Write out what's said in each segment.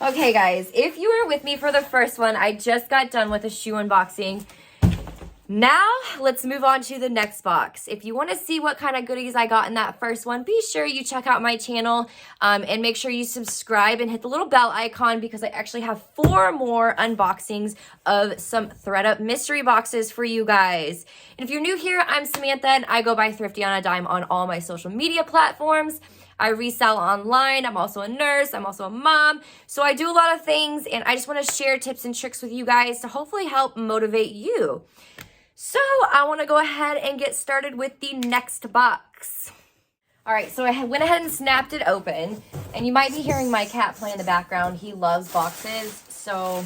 Okay, guys, if you were with me for the first one, I just got done with a shoe unboxing. Now, let's move on to the next box. If you want to see what kind of goodies I got in that first one, be sure you check out my channel and make sure you subscribe and hit the little bell icon because I actually have 4 more unboxings of some Thredup mystery boxes for you guys. And if you're new here, I'm Samantha and I go by Thrifty on a Dime on all my social media platforms. I resell online. I'm also a nurse. I'm also a mom. So I do a lot of things and I just want to share tips and tricks with you guys to hopefully help motivate you. So I want to go ahead and get started with the next box. All right, so I went ahead and snapped it open. And you might be hearing my cat play in the background. He loves boxes, so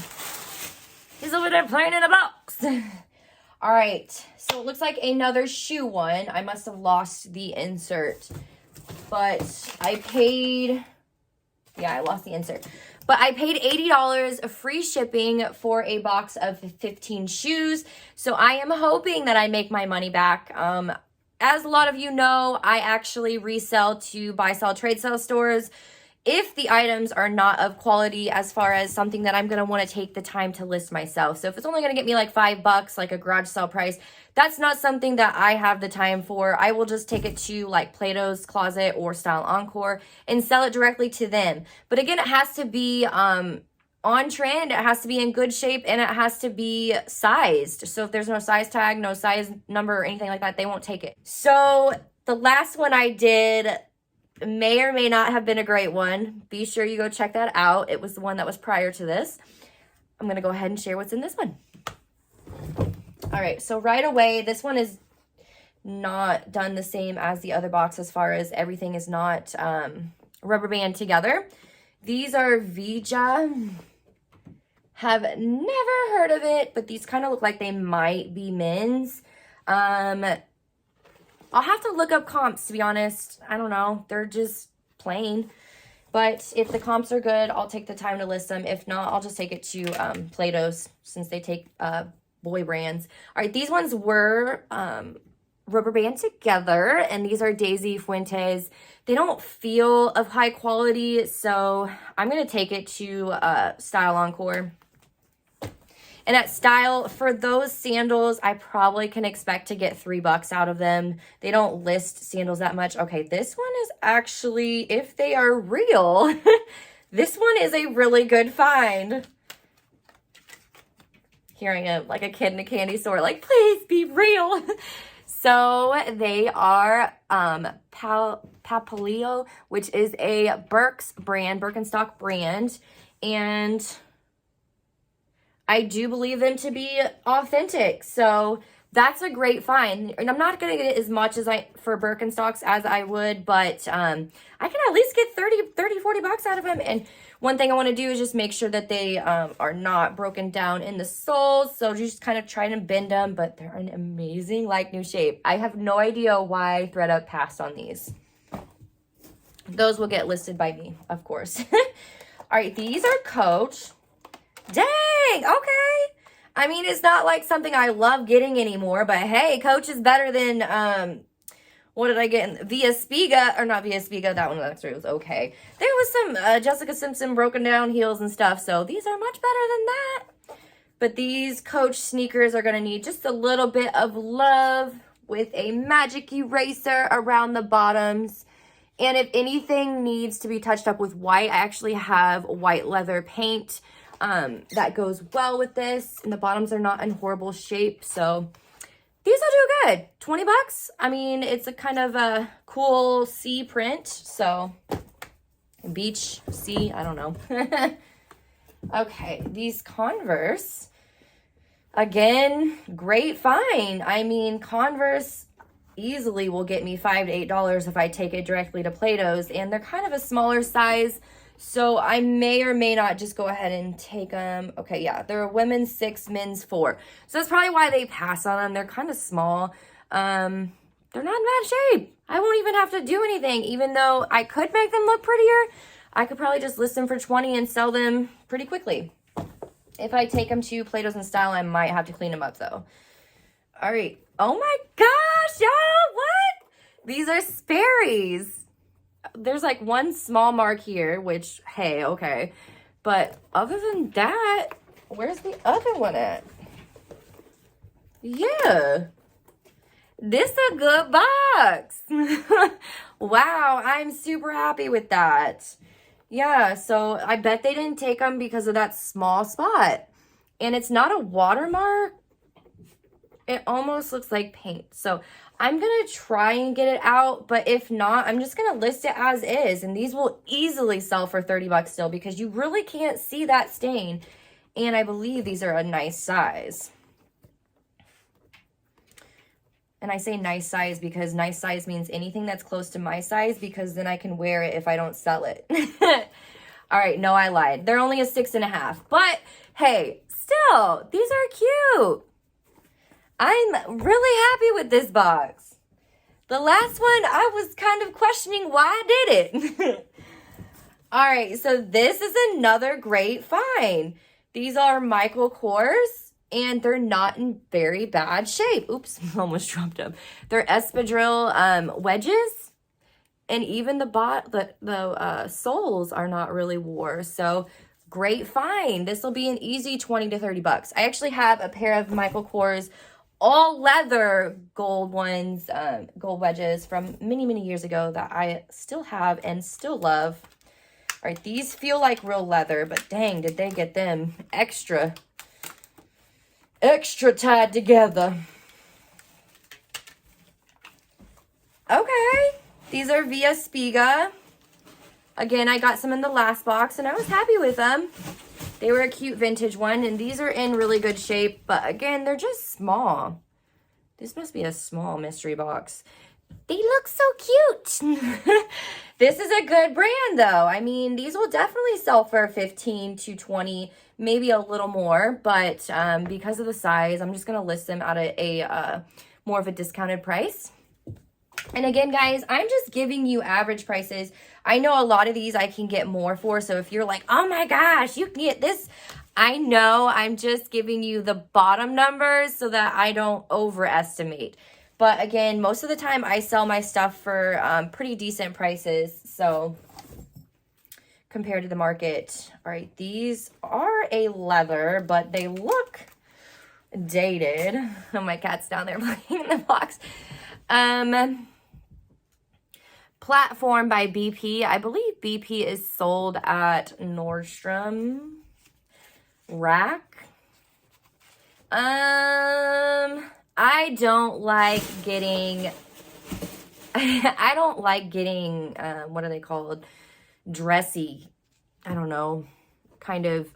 he's over there playing in a box. All right, so it looks like another shoe one. I must have lost the insert. But I paid, yeah, I lost the insert. But I paid $80 of free shipping for a box of 15 shoes. So I am hoping that I make my money back. As a lot of you know, I actually resell to buy, sell, trade sale stores if the items are not of quality as far as something that I'm going to want to take the time to list myself. So if it's only going to get me like $5, like a garage sale price, that's not something that I have the time for. I will just take it to like Plato's Closet or Style Encore and sell it directly to them. But again, it has to be on trend, it has to be in good shape, and it has to be sized. So if there's no size tag, no size number or anything like that, they won't take it. So the last one I did may or may not have been a great one. Be sure you go check that out. It was the one that was prior to this. I'm going to go ahead and share what's in this one. All right, so right away, this one is not done the same as the other box as far as everything is not rubber band together. These are Veja. Have never heard of it, but these kind of look like they might be men's. I'll have to look up comps, to be honest. I don't know. They're just plain. But if the comps are good, I'll take the time to list them. If not, I'll just take it to Plato's since they take boy brands. All right, these ones were rubber band together, and these are Daisy Fuentes. They don't feel of high quality, so I'm going to take it to Style Encore. And at Style, for those sandals, I probably can expect to get $3 out of them. They don't list sandals that much. Okay, this one is actually, if they are real, this one is a really good find. Here I am, like a kid in a candy store, like, please be real. So they are Papaleo, which is a Birks brand, Birkenstock brand. And I do believe them to be authentic. So that's a great find. And I'm not going to get as much as for Birkenstocks as I would, but I can at least get 30, 40 bucks out of them. And one thing I want to do is just make sure that they are not broken down in the soles. So just kind of try to bend them, but they're an amazing like new shape. I have no idea why Thredup passed on these. Those will get listed by me, of course. All right, these are Coach. Dang, okay. I mean, it's not like something I love getting anymore, but hey, Coach is better than, what did I get? Via Spiga, or not Via Spiga, that one actually was okay. There was some Jessica Simpson broken down heels and stuff, so these are much better than that. But these Coach sneakers are going to need just a little bit of love with a magic eraser around the bottoms. And if anything needs to be touched up with white, I actually have white leather paint that goes well with this, and the bottoms are not in horrible shape, so these will do good. 20 bucks. I mean, it's a kind of a cool sea print, so beach, sea, I don't know. Okay, these Converse, again, great find. I mean, Converse easily will get me $5 to $8 if I take it directly to Plato's, and they're kind of a smaller size. So I may or may not just go ahead and take them. Okay, yeah, they're a women's 6, men's 4. So that's probably why they pass on them. They're kind of small. They're not in bad shape. I won't even have to do anything, even though I could make them look prettier. I could probably just list them for 20 and sell them pretty quickly. If I take them to Plato's and Style, I might have to clean them up though. All right. Oh my gosh, y'all, what? These are Sperries. There's like one small mark here, which, hey, okay. But other than that, where's the other one at? Yeah. This a good box. Wow, I'm super happy with that. Yeah, so I bet they didn't take them because of that small spot. And it's not a watermark. It almost looks like paint. So I'm going to try and get it out. But if not, I'm just going to list it as is. And these will easily sell for 30 bucks still because you really can't see that stain. And I believe these are a nice size. And I say nice size because nice size means anything that's close to my size because then I can wear it if I don't sell it. All right, no, I lied. They're only a 6.5. But hey, still, these are cute. I'm really happy with this box. The last one, I was kind of questioning why I did it. All right, so this is another great find. These are Michael Kors, and they're not in very bad shape. Oops, almost dropped them. They're espadrille wedges, and even the soles are not really wore. So great find. This will be an easy 20 to 30 bucks. I actually have a pair of Michael Kors all leather gold ones, gold wedges from many years ago that I still have and still love. All right, these feel like real leather, but dang, did they get them extra tied together. Okay, these are via Spiga. Again, I got some in the last box and I was happy with them. They were a cute vintage one, and these are in really good shape, but again, they're just small. This must be a small mystery box. They look so cute. This is a good brand, though. I mean, these will definitely sell for 15 to 20, maybe a little more, but because of the size, I'm just going to list them at a more of a discounted price. And again, guys, I'm just giving you average prices. I know a lot of these I can get more for. So if you're like, oh my gosh, you can get this. I know, I'm just giving you the bottom numbers so that I don't overestimate. But again, most of the time I sell my stuff for pretty decent prices. So compared to the market. All right, these are a leather, but they look dated. Oh, my cat's down there playing in the box. Platform by BP. I believe BP is sold at Nordstrom Rack. I don't like getting what are they called? Dressy. I don't know. Kind of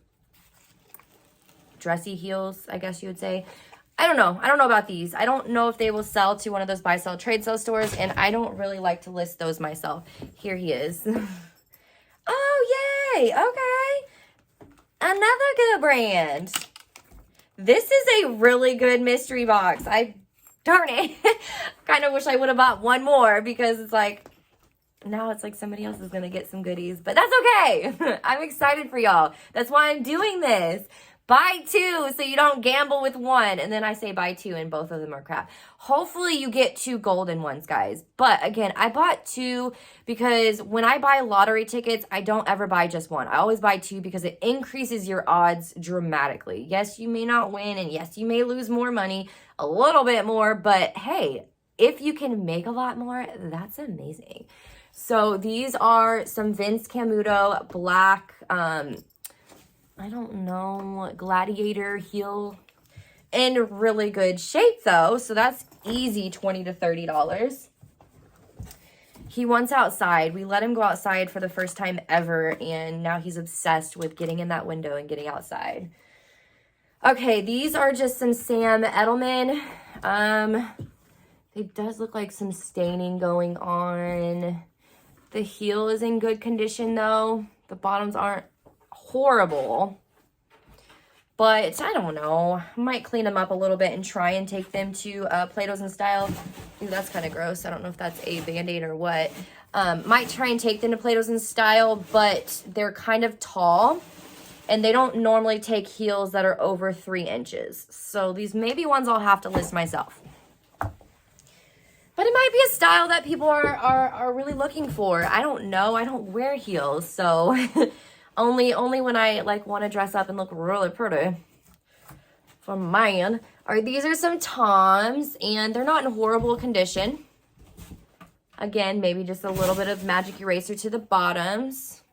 dressy heels, I guess you would say. I don't know. I don't know about these. I don't know if they will sell to one of those buy, sell, trade, sell stores, and I don't really like to list those myself. Here he is. Oh, yay. Okay. Another good brand. This is a really good mystery box. Darn it. Kind of wish I would have bought one more because it's like, now it's like somebody else is going to get some goodies, but that's okay. I'm excited for y'all. That's why I'm doing this. Buy two so you don't gamble with one. And then I say buy two and both of them are crap. Hopefully you get two golden ones, guys. But again, I bought two because when I buy lottery tickets, I don't ever buy just one. I always buy two because it increases your odds dramatically. Yes, you may not win, and yes, you may lose more money, a little bit more, but hey, if you can make a lot more, that's amazing. So these are some Vince Camuto black, I don't know, gladiator heel, in really good shape though. So that's easy $20 to $30. He wants outside. We let him go outside for the first time ever, and now he's obsessed with getting in that window and getting outside. Okay, these are just some Sam Edelman. It does look like some staining going on. The heel is in good condition though. The bottoms aren't horrible, but I don't know. Might clean them up a little bit and try and take them to Plato's in Style. Ooh, that's kind of gross. I don't know if that's a Band-Aid or what. Might try and take them to Plato's in Style, but they're kind of tall, and they don't normally take heels that are over 3 inches. So these may be ones I'll have to list myself. But it might be a style that people are really looking for. I don't know. I don't wear heels, so Only when I like want to dress up and look really pretty. For mine. All right, these are some Toms, and they're not in horrible condition. Again, maybe just a little bit of magic eraser to the bottoms.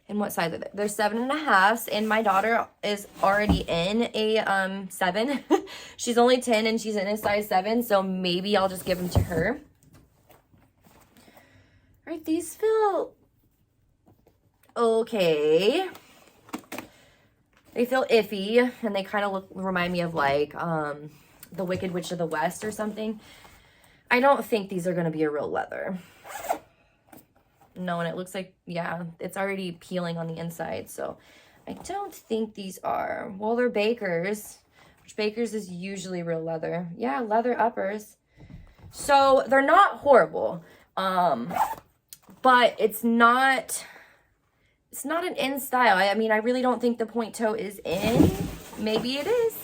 And what size are they? They're 7.5s, and my daughter is already in a 7. She's only 10 and she's in a size 7, so maybe I'll just give them to her. All right, these feel okay. They feel iffy, and they kind of remind me of like the Wicked Witch of the West or something. I don't think these are going to be a real leather. No, and it looks like, yeah, it's already peeling on the inside. So I don't think these are. Well, they're Bakers, which Bakers is usually real leather. Yeah, leather uppers. So they're not horrible. But it's not an in style. I mean, I really don't think the point toe is in. Maybe it is.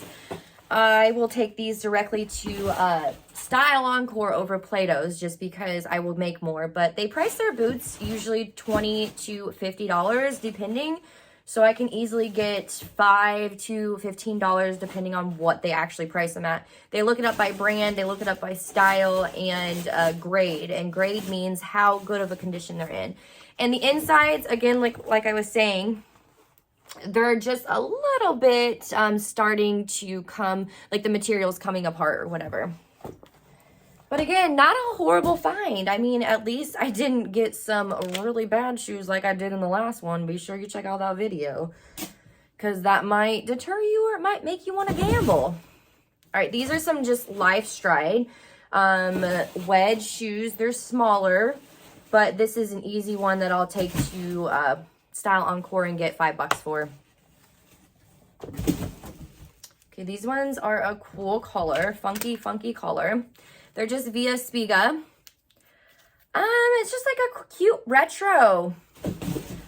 I will take these directly to Style Encore over Plato's just because I will make more. But they price their boots usually $20 to $50 depending. So I can easily get $5 to $15 depending on what they actually price them at. They look it up by brand, they look it up by style and grade. And grade means how good of a condition they're in. And the insides, again, like I was saying, they're just a little bit starting to come, like the material's coming apart or whatever. But again, not a horrible find. I mean, at least I didn't get some really bad shoes like I did in the last one. Be sure you check out that video, because that might deter you or it might make you want to gamble. All right, these are some just Life Stride wedge shoes. They're smaller, but this is an easy one that I'll take to Style Encore and get $5 for. Okay, these ones are a cool color, funky color. They're just via Spiga. It's just like a cute retro.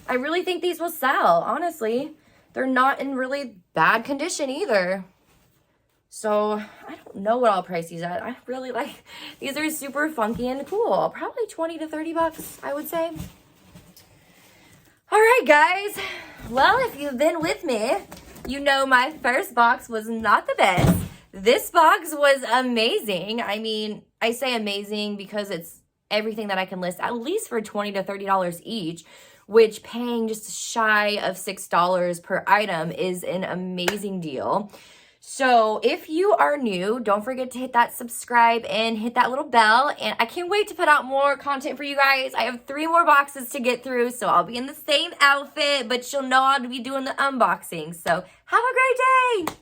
I really think these will sell, honestly. They're not in really bad condition either. So I don't know what I'll price these at. I really like, these are super funky and cool. Probably 20 to 30 bucks, I would say. All right, guys. Well, if you've been with me, you know my first box was not the best. This box was amazing. I mean, I say amazing because it's everything that I can list, at least for $20 to $30 each, which paying just shy of $6 per item is an amazing deal. So if you are new, don't forget to hit that subscribe and hit that little bell. And I can't wait to put out more content for you guys. I have 3 more boxes to get through, so I'll be in the same outfit, but you'll know I'll be doing the unboxing. So have a great day.